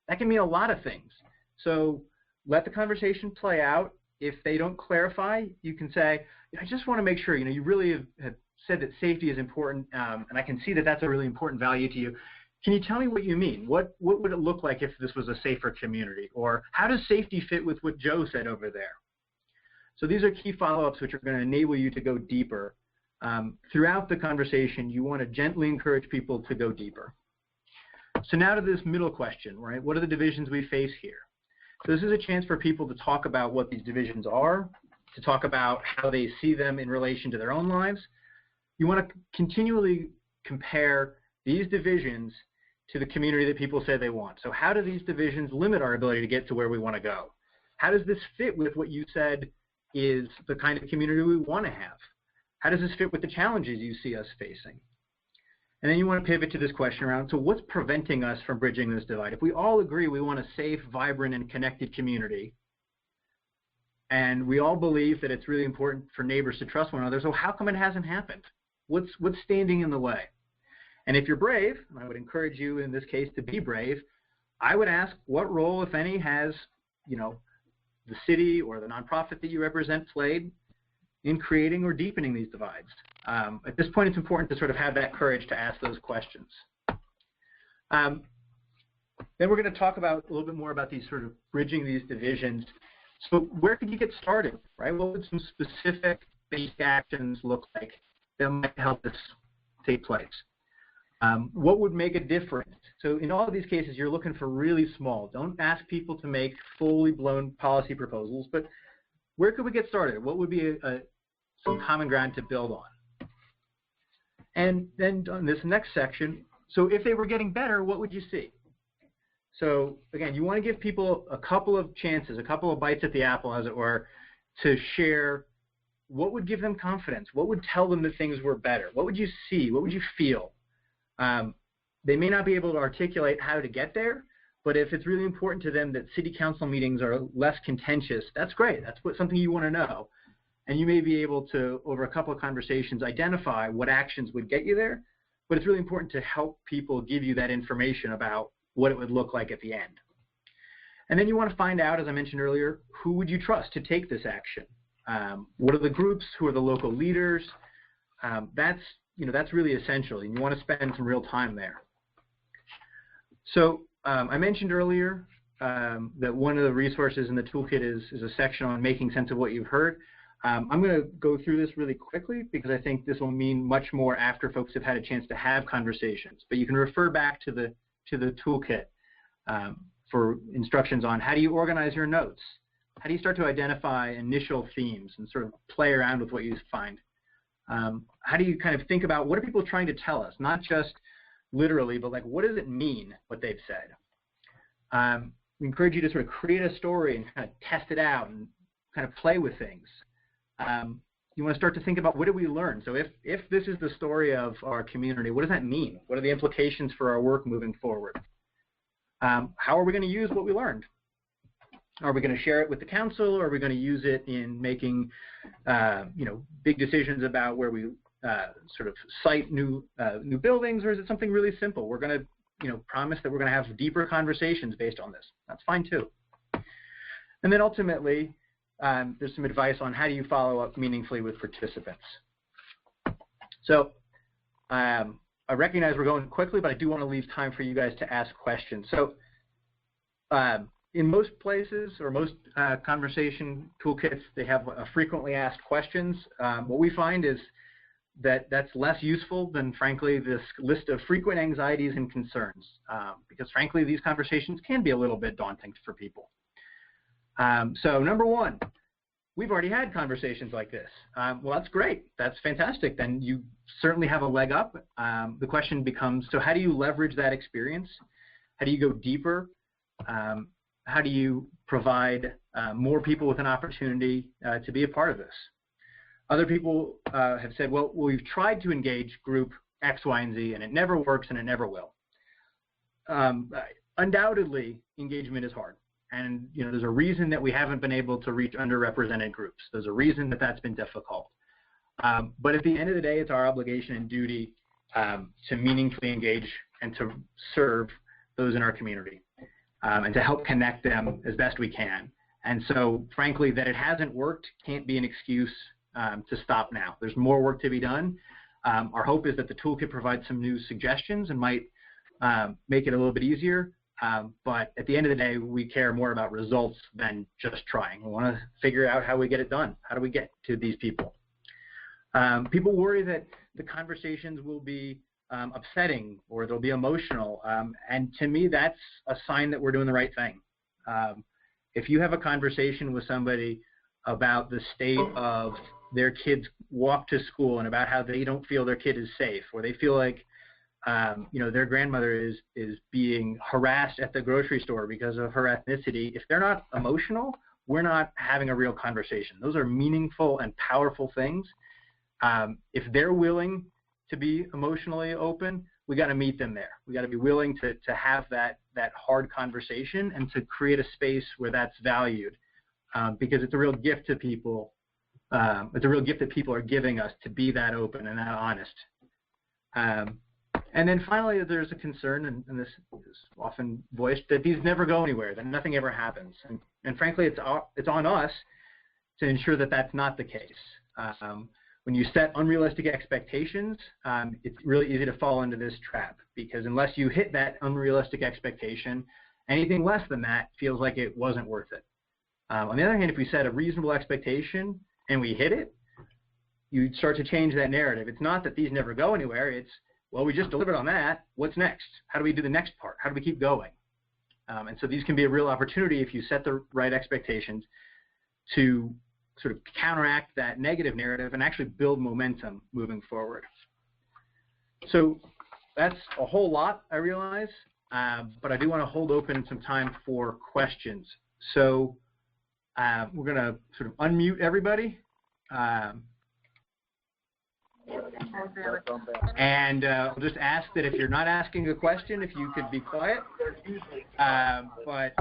that can mean a lot of things. So let the conversation play out. If they don't clarify, you can say, I just want to make sure, you really have said that safety is important, and I can see that that's a really important value to you. Can you tell me what you mean? What would it look like if this was a safer community? Or how does safety fit with what Joe said over there? So these are key follow-ups which are going to enable you to go deeper. Throughout the conversation, you want to gently encourage people to go deeper. So now to this middle question, right? What are the divisions we face here? So this is a chance for people to talk about what these divisions are, to talk about how they see them in relation to their own lives. You want to continually compare these divisions to the community that people say they want. So how do these divisions limit our ability to get to where we want to go? How does this fit with what you said is the kind of community we want to have? How does this fit with the challenges you see us facing? And then you want to pivot to this question around, so what's preventing us from bridging this divide? If we all agree we want a safe, vibrant, and connected community, and we all believe that it's really important for neighbors to trust one another, so how come it hasn't happened? What's standing in the way? And if you're brave, and I would encourage you in this case to be brave, I would ask what role, if any, has the city or the nonprofit that you represent played in creating or deepening these divides? At this point, it's important to sort of have that courage to ask those questions. Then we're going to talk about a little bit more about these sort of bridging these divisions. So where could you get started, right? What would some specific basic actions look like that might help this take place? What would make a difference? So in all of these cases, you're looking for really small. Don't ask people to make fully blown policy proposals, but where could we get started? What would be some common ground to build on? And then on this next section, so if they were getting better, what would you see? So again, you want to give people a couple of chances, a couple of bites at the apple, as it were, to share what would give them confidence, what would tell them that things were better, what would you see, what would you feel? They may not be able to articulate how to get there, but if it's really important to them that city council meetings are less contentious, that's great. That's something you want to know. and you may be able to, over a couple of conversations, identify what actions would get you there, but it's really important to help people give you that information about what it would look like at the end. And then you want to find out, as I mentioned earlier, who would you trust to take this action? What are the groups? Who are the local leaders? That's really essential, and you want to spend some real time there. So I mentioned earlier that one of the resources in the toolkit is a section on making sense of what you've heard. I'm going to go through this really quickly because I think this will mean much more after folks have had a chance to have conversations. But you can refer back to the toolkit for instructions on how do you organize your notes, how do you start to identify initial themes and sort of play around with what you find. How do you kind of think about what are people trying to tell us, not just literally, but like what does it mean what they've said. We encourage you to sort of create a story and kind of test it out and kind of play with things. You want to start to think about what did we learn. So if this is the story of our community, what does that mean? What are the implications for our work moving forward? How are we going to use what we learned? Are we going to share it with the council, or are we going to use it in making big decisions about where we sort of site new buildings, or is it something really simple? We're going to promise that we're going to have deeper conversations based on this. That's fine too. And then ultimately, there's some advice on how do you follow up meaningfully with participants. So I recognize we're going quickly, but I do want to leave time for you guys to ask questions. So in most places or most conversation toolkits, they have a frequently asked questions. What we find is that that's less useful than, frankly, this list of frequent anxieties and concerns, because, frankly, these conversations can be a little bit daunting for people. So number one, we've already had conversations like this. Well, that's great. That's fantastic. Then you certainly have a leg up. The question becomes, so how do you leverage that experience? How do you go deeper? How do you provide more people with an opportunity to be a part of this? Other people have said, well, we've tried to engage group X, Y, and Z, and it never works and it never will. Undoubtedly, engagement is hard. And there's a reason that we haven't been able to reach underrepresented groups. There's a reason that that's been difficult. But at the end of the day, it's our obligation and duty to meaningfully engage and to serve those in our community and to help connect them as best we can. And so, frankly, that it hasn't worked can't be an excuse to stop now. There's more work to be done. Our hope is that the toolkit provides some new suggestions and might make it a little bit easier. But at the end of the day, we care more about results than just trying. We want to figure out how we get it done. How do we get to these people? People worry that the conversations will be upsetting or they'll be emotional. And to me, that's a sign that we're doing the right thing. If you have a conversation with somebody about the state of their kid's walk to school and about how they don't feel their kid is safe, or they feel like their grandmother is being harassed at the grocery store because of her ethnicity, if they're not emotional, we're not having a real conversation. Those are meaningful and powerful things. If they're willing to be emotionally open, we got to meet them there. We got to be willing to have that hard conversation and to create a space where that's valued, because it's a real gift to people. It's a real gift that people are giving us to be that open and that honest. And then finally, there's a concern, and this is often voiced, that these never go anywhere, that nothing ever happens. And frankly, it's on us to ensure that that's not the case. When you set unrealistic expectations, it's really easy to fall into this trap, because unless you hit that unrealistic expectation, anything less than that feels like it wasn't worth it. On the other hand, if we set a reasonable expectation and we hit it, you start to change that narrative. It's not that these never go anywhere, it's, well, we just delivered on that. What's next? How do we do the next part? How do we keep going? And so these can be a real opportunity if you set the right expectations to sort of counteract that negative narrative and actually build momentum moving forward. So that's a whole lot, I realize, but I do want to hold open some time for questions. So we're going to sort of unmute everybody. And I'll just ask that if you're not asking a question, if you could be quiet. But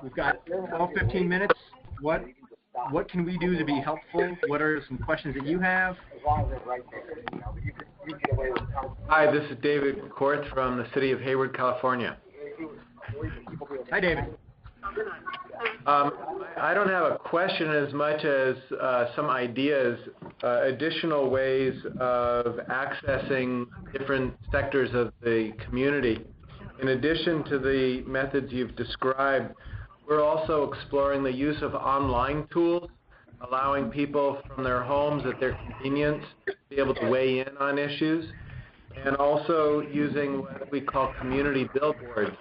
we've got 12, 15 minutes. What what can we do to be helpful? What are some questions that you have? Hi, this is David Korth from the city of Hayward, California. Hi, David. I don't have a question as much as some ideas, additional ways of accessing different sectors of the community. In addition to the methods you've described, we're also exploring the use of online tools, allowing people from their homes at their convenience to be able to weigh in on issues, and also using what we call community billboards.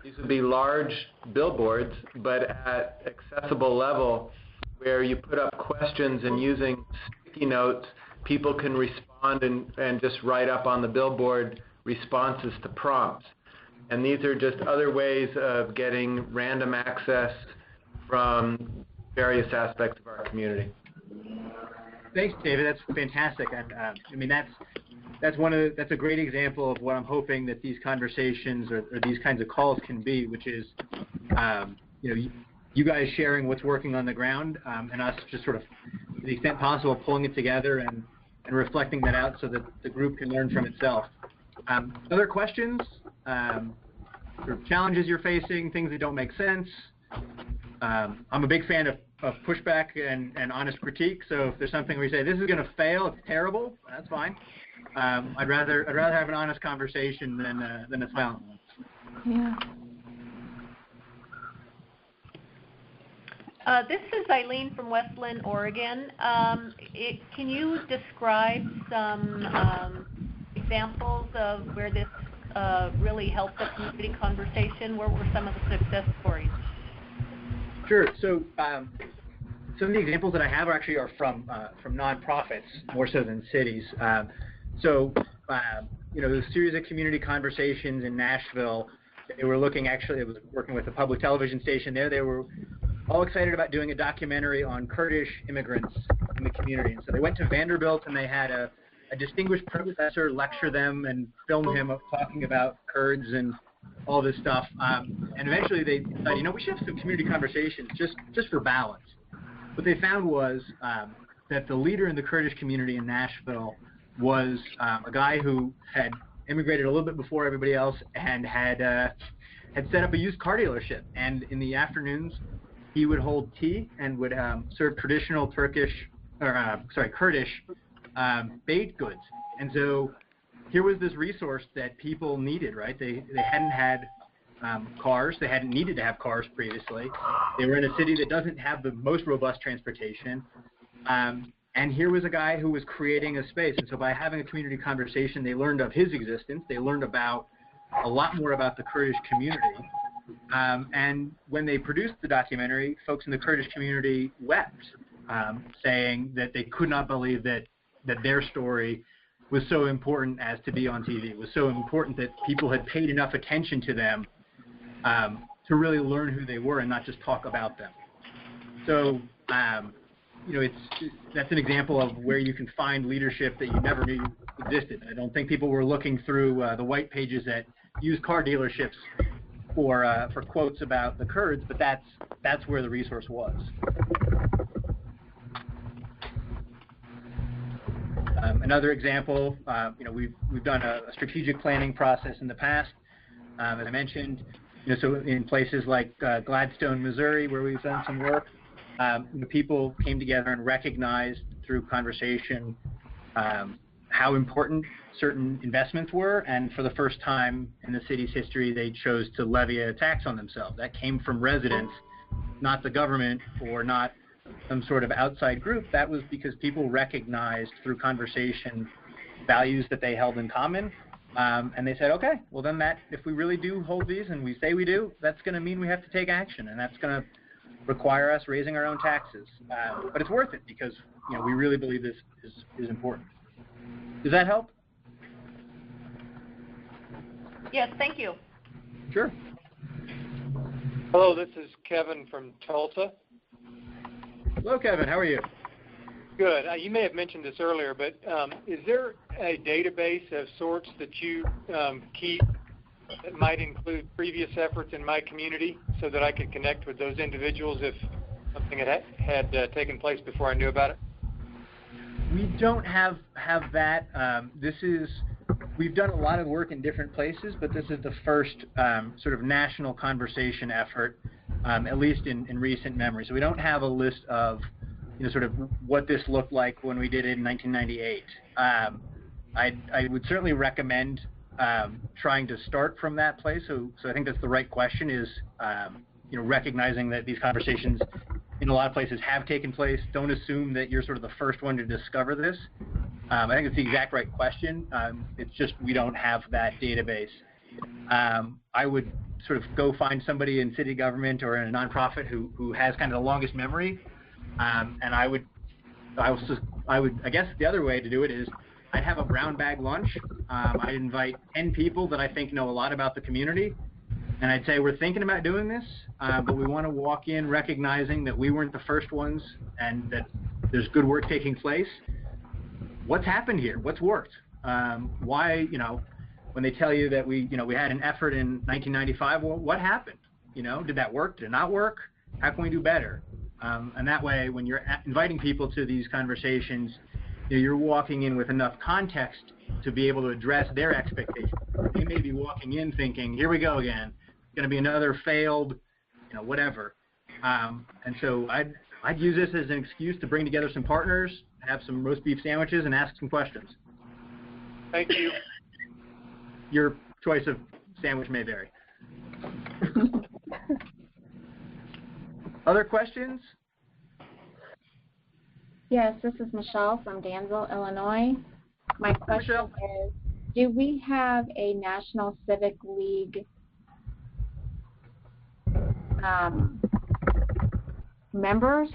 These would be large billboards, but at accessible level, where you put up questions and using sticky notes, people can respond and just write up on the billboard responses to prompts. And these are just other ways of getting random access from various aspects of our community. Thanks, David. That's fantastic. And I mean, that's a great example of what I'm hoping that these conversations or these kinds of calls can be, which is, you guys sharing what's working on the ground, and us just sort of, to the extent possible, pulling it together and reflecting that out so that the group can learn from itself. Other questions? Or challenges you're facing, things that don't make sense. I'm a big fan of pushback and honest critique. So if there's something where you say this is going to fail, it's terrible, that's fine. I'd rather have an honest conversation than a silent one. Yeah. This is Eileen from Westland, Oregon. Can you describe some examples of where this really helped the community conversation? Where were some of the success stories? Sure. So some of the examples that I have actually are from nonprofits more so than cities. The series of community conversations in Nashville, they were looking, actually, it was working with a public television station there. They were all excited about doing a documentary on Kurdish immigrants in the community. And so they went to Vanderbilt and they had a distinguished professor lecture them and film him talking about Kurds and all this stuff. And eventually they decided, we should have some community conversations just for balance. What they found was that the leader in the Kurdish community in Nashville was a guy who had immigrated a little bit before everybody else and had set up a used car dealership. And in the afternoons, he would hold tea and would serve traditional Kurdish baked goods. And so here was this resource that people needed, right? They hadn't had cars. They hadn't needed to have cars previously. They were in a city that doesn't have the most robust transportation. And here was a guy who was creating a space. And so by having a community conversation, they learned of his existence. They learned about a lot more about the Kurdish community. And when they produced the documentary, folks in the Kurdish community wept, saying that they could not believe that their story was so important as to be on TV. It was so important that people had paid enough attention to them to really learn who they were and not just talk about them. So, that's an example of where you can find leadership that you never knew existed. I don't think people were looking through the white pages at used car dealerships for quotes about the Kurds, but that's where the resource was. Another example, we've done a strategic planning process in the past, as I mentioned. So in places like Gladstone, Missouri, where we've done some work, the people came together and recognized through conversation how important certain investments were, and for the first time in the city's history, they chose to levy a tax on themselves. That came from residents, not the government or not some sort of outside group. That was because people recognized through conversation values that they held in common, and they said, okay, well then if we really do hold these and we say we do, that's going to mean we have to take action, and that's going to require us raising our own taxes. But it's worth it because we really believe this is important. Does that help? Yes, thank you. Sure. Hello, this is Kevin from Tulsa. Hello, Kevin. How are you? Good. You may have mentioned this earlier, but is there a database of sorts that you keep that might include previous efforts in my community so that I could connect with those individuals if something had taken place before I knew about it? We don't have that. We've done a lot of work in different places, but this is the first sort of national conversation effort, at least in recent memory. So we don't have a list of, sort of what this looked like when we did it in 1998. I would certainly recommend trying to start from that place. So I think that's the right question is, recognizing that these conversations in a lot of places have taken place. Don't assume that you're sort of the first one to discover this. I think it's the exact right question. It's just we don't have that database. I would sort of go find somebody in city government or in a nonprofit who has kind of the longest memory. And I guess the other way to do it is I'd have a brown bag lunch. I'd invite 10 people that I think know a lot about the community. And I'd say, we're thinking about doing this, but we want to walk in recognizing that we weren't the first ones and that there's good work taking place. What's happened here? What's worked? Why, when they tell you that we had an effort in 1995, well, what happened? Did that work? Did it not work? How can we do better? And that way, when you're inviting people to these conversations, you're walking in with enough context to be able to address their expectations. They may be walking in thinking, here we go again. It's going to be another failed, whatever. And so I'd use this as an excuse to bring together some partners, have some roast beef sandwiches, and ask some questions. Thank you. Your choice of sandwich may vary. Other questions? Yes, this is Michelle from Danville, Illinois. My question is, do we have a National Civic League members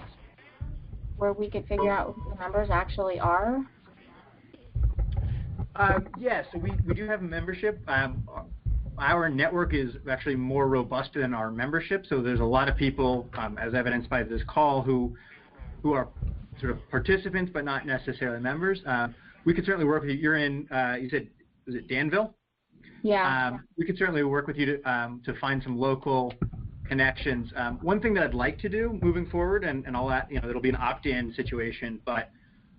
where we could figure out who the members actually are? Yes, so we do have a membership. Our network is actually more robust than our membership, so there's a lot of people, as evidenced by this call, who are sort of participants but not necessarily members. We could certainly work with you. You're in, you said, was it Danville? Yeah. We could certainly work with you to find some local connections. One thing that I'd like to do moving forward, and all that, it'll be an opt-in situation, but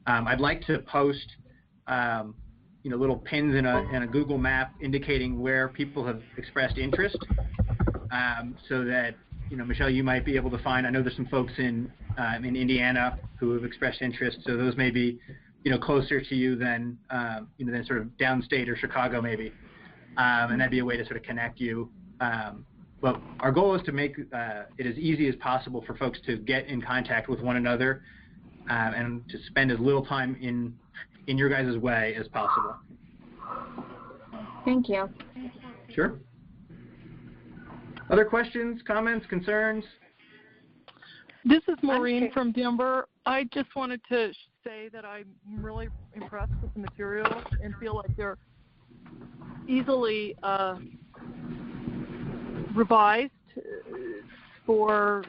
I'd like to post little pins in a Google map indicating where people have expressed interest, so that Michelle, you might be able to find. I know there's some folks in Indiana who have expressed interest, so those may be closer to you than than sort of downstate or Chicago maybe, and that'd be a way to sort of connect you. But our goal is to make it as easy as possible for folks to get in contact with one another and to spend as little time in your guys' way as possible. Thank you. Sure. Other questions, comments, concerns? This is Maureen from Denver. I just wanted to say that I'm really impressed with the materials and feel like they're easily revised for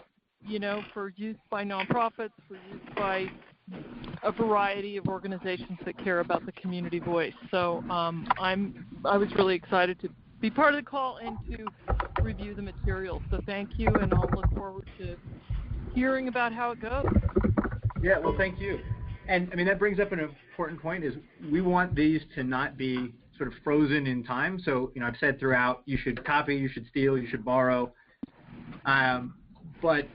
use by nonprofits, for use by a variety of organizations that care about the community voice. So I was really excited to be part of the call and to review the materials. So thank you, and I'll look forward to hearing about how it goes. Yeah, well, thank you. And that brings up an important point: is we want these to not be sort of frozen in time. So I've said throughout, you should copy, you should steal, you should borrow, but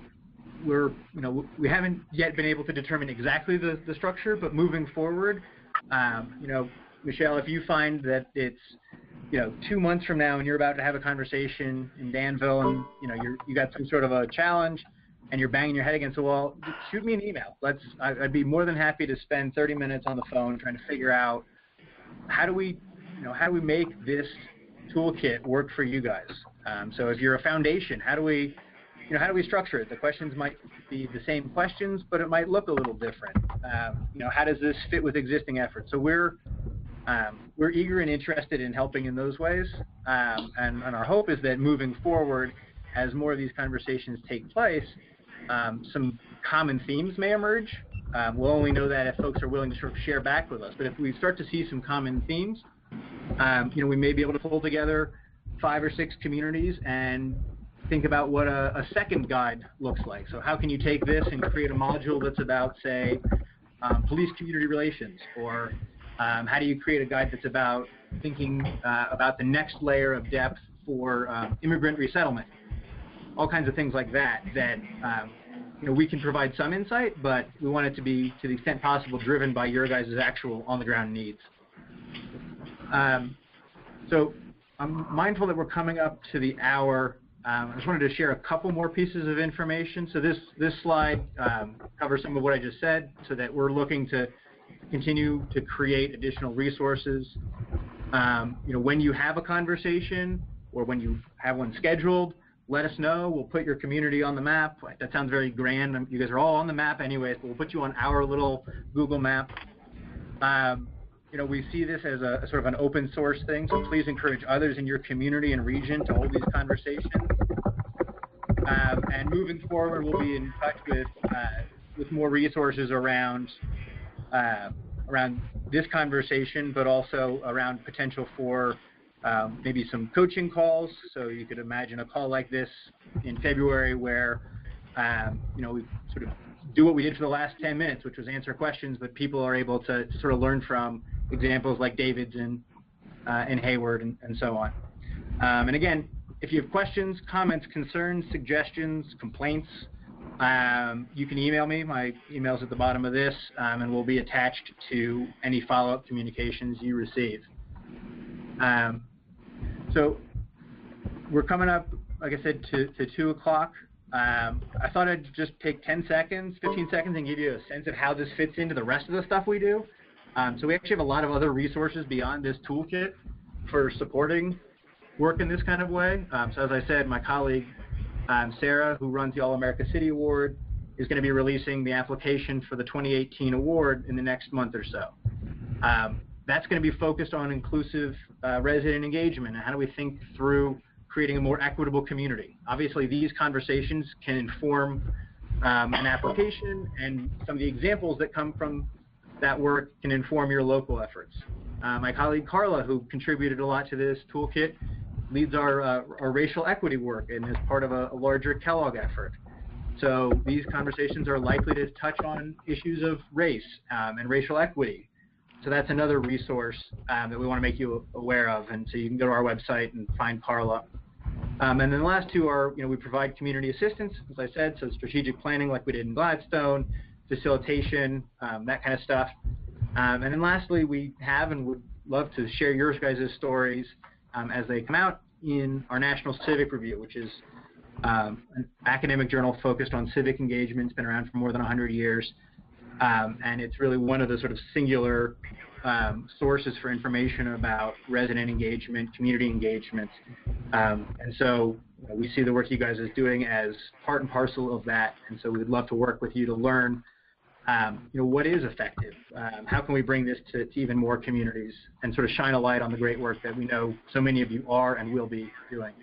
we haven't yet been able to determine exactly the structure. But moving forward, Michelle, if you find that it's 2 months from now and you're about to have a conversation in Danville and you got some sort of a challenge and you're banging your head against the wall, shoot me an email. I'd be more than happy to spend 30 minutes on the phone trying to figure out how do we make this toolkit work for you guys. So if you're a foundation, how do we structure it? The questions might be the same questions, but it might look a little different. How does this fit with existing efforts? So we're eager and interested in helping in those ways, and our hope is that moving forward, as more of these conversations take place, some common themes may emerge. We'll only know that if folks are willing to sort of share back with us. But if we start to see some common themes, we may be able to pull together 5 or 6 communities and think about what a second guide looks like. So how can you take this and create a module that's about, say, police community relations, or how do you create a guide that's about thinking about the next layer of depth for immigrant resettlement? All kinds of things like that we can provide some insight, but we want it to be, to the extent possible, driven by your guys' actual on-the-ground needs. So I'm mindful that we're coming up to the hour. I just wanted to share a couple more pieces of information. So this slide covers some of what I just said, so that we're looking to continue to create additional resources. When you have a conversation or when you have one scheduled, let us know. We'll put your community on the map. That sounds very grand. You guys are all on the map anyways, but we'll put you on our little Google map. We see this as a sort of an open source thing, so please encourage others in your community and region to hold these conversations. And moving forward, we'll be in touch with more resources around this conversation, but also around potential for maybe some coaching calls. So you could imagine a call like this in February where we sort of do what we did for the last 10 minutes, which was answer questions, but people are able to sort of learn from examples like David's and Hayward and so on. And again, if you have questions, comments, concerns, suggestions, complaints, you can email me. My email's at the bottom of this, and will be attached to any follow-up communications you receive. So we're coming up, like I said, to 2 o'clock. I thought I'd just take 10 seconds, 15 seconds, and give you a sense of how this fits into the rest of the stuff we do. So we actually have a lot of other resources beyond this toolkit for supporting work in this kind of way. So as I said, my colleague Sarah, who runs the All-America City Award, is going to be releasing the application for the 2018 award in the next month or so. That's going to be focused on inclusive resident engagement and how do we think through creating a more equitable community. Obviously, these conversations can inform an application, and some of the examples that come from that work can inform your local efforts. My colleague Carla, who contributed a lot to this toolkit, leads our racial equity work and is part of a larger Kellogg effort. So these conversations are likely to touch on issues of race and racial equity. So that's another resource that we want to make you aware of, and so you can go to our website and find Carla. And then the last two are, we provide community assistance, as I said, so strategic planning like we did in Gladstone, facilitation, that kind of stuff. And then lastly, we have and would love to share your guys' stories as they come out in our National Civic Review, which is an academic journal focused on civic engagement. It's been around for more than 100 years. And it's really one of the sort of singular sources for information about resident engagement, community engagement. And so we see the work you guys are doing as part and parcel of that. And so we'd love to work with you to learn what is effective? How can we bring this to even more communities and sort of shine a light on the great work that we know so many of you are and will be doing?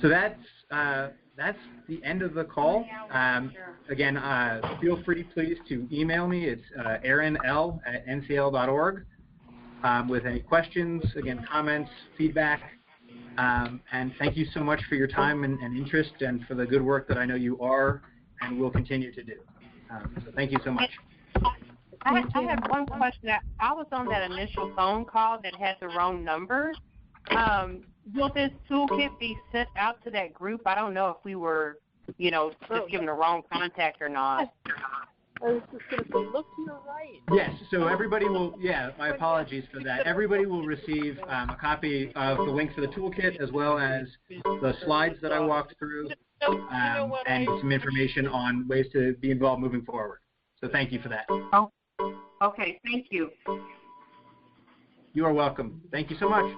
So that's the end of the call. Again, feel free, please, to email me. It's aaronl@ncl.org with any questions, again, comments, feedback. And thank you so much for your time and interest and for the good work that I know you are and will continue to do. So thank you so much. I have one question. I was on that initial phone call that had the wrong number. Will this toolkit be sent out to that group? I don't know if we were, just given the wrong contact or not. I was just going to say, look to your right. Yes, so everybody will, my apologies for that. Everybody will receive a copy of the link for the toolkit as well as the slides that I walked through and some information on ways to be involved moving forward. So thank you for that. Oh, okay, thank you. You are welcome. Thank you so much.